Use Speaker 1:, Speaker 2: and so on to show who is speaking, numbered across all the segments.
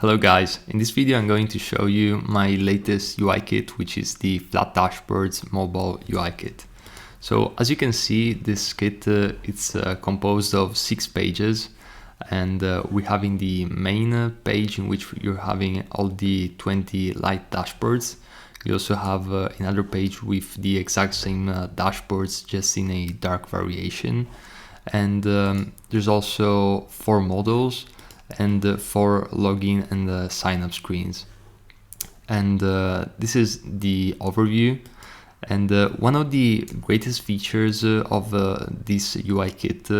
Speaker 1: Hello guys, in this video I'm going to show you my latest UI kit, which is the Flat Dashboards Mobile UI kit. So as you can see, this kit it's composed of 6 pages, and we're having the main page in which you're having all the 20 light dashboards. You also have another page with the exact same dashboards, just in a dark variation. And there's also 4 models and 4 login and sign up screens. And this is the overview. And one of the greatest features of this UI kit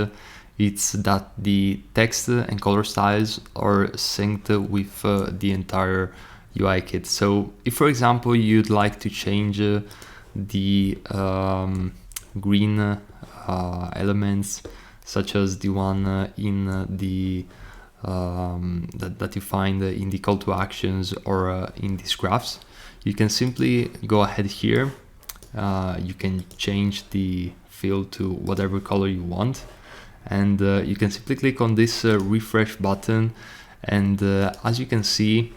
Speaker 1: it's that the text and color styles are synced with the entire UI kit. So if, for example, you'd like to change the green elements, such as the one in the that you find in the call to actions or in these graphs, you can simply go ahead here. You can change the fill to whatever color you want, and you can simply click on this refresh button, and as you can see,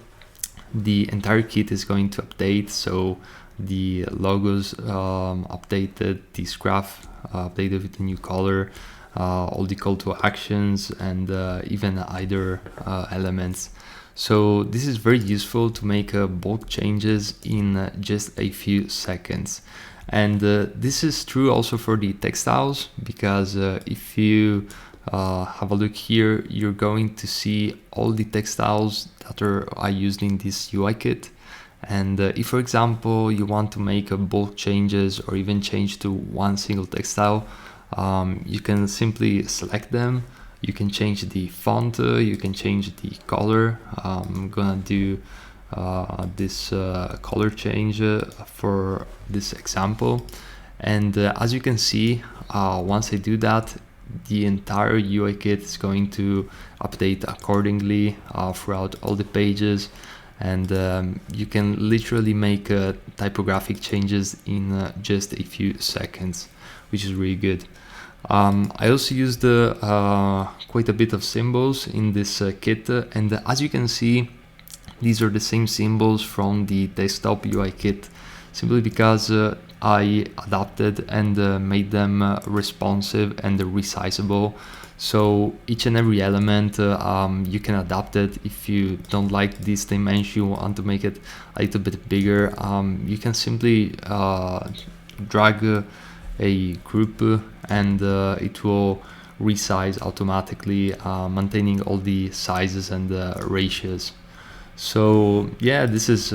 Speaker 1: the entire kit is going to update. So the logos updated, this graph updated with the new color, all the call to actions, and even other elements. So this is very useful to make bulk changes in just a few seconds. And this is true also for the textiles, because if you have a look here, you're going to see all the textiles that are used in this UI kit. And if, for example, you want to make bulk changes or even change to one single textile, you can simply select them. You can change the font, you can change the color. I'm gonna do this color change for this example, and as you can see, once I do that, the entire UI kit is going to update accordingly throughout all the pages, and you can literally make typographic changes in just a few seconds, which is really good. I also used quite a bit of symbols in this kit, and as you can see, these are the same symbols from the desktop UI kit, simply because I adapted and made them responsive and resizable. So each and every element you can adapt it. If you don't like this dimension, you want to make it a little bit bigger, you can simply drag a group and it will resize automatically, maintaining all the sizes and ratios. So yeah, this is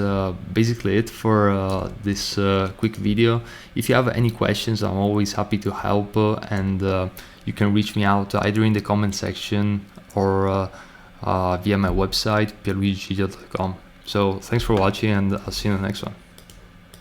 Speaker 1: basically it for this quick video. If you have any questions, I'm always happy to help, and you can reach me out either in the comment section or via my website, pierluigigilio.com. So thanks for watching, and I'll see you in the next one.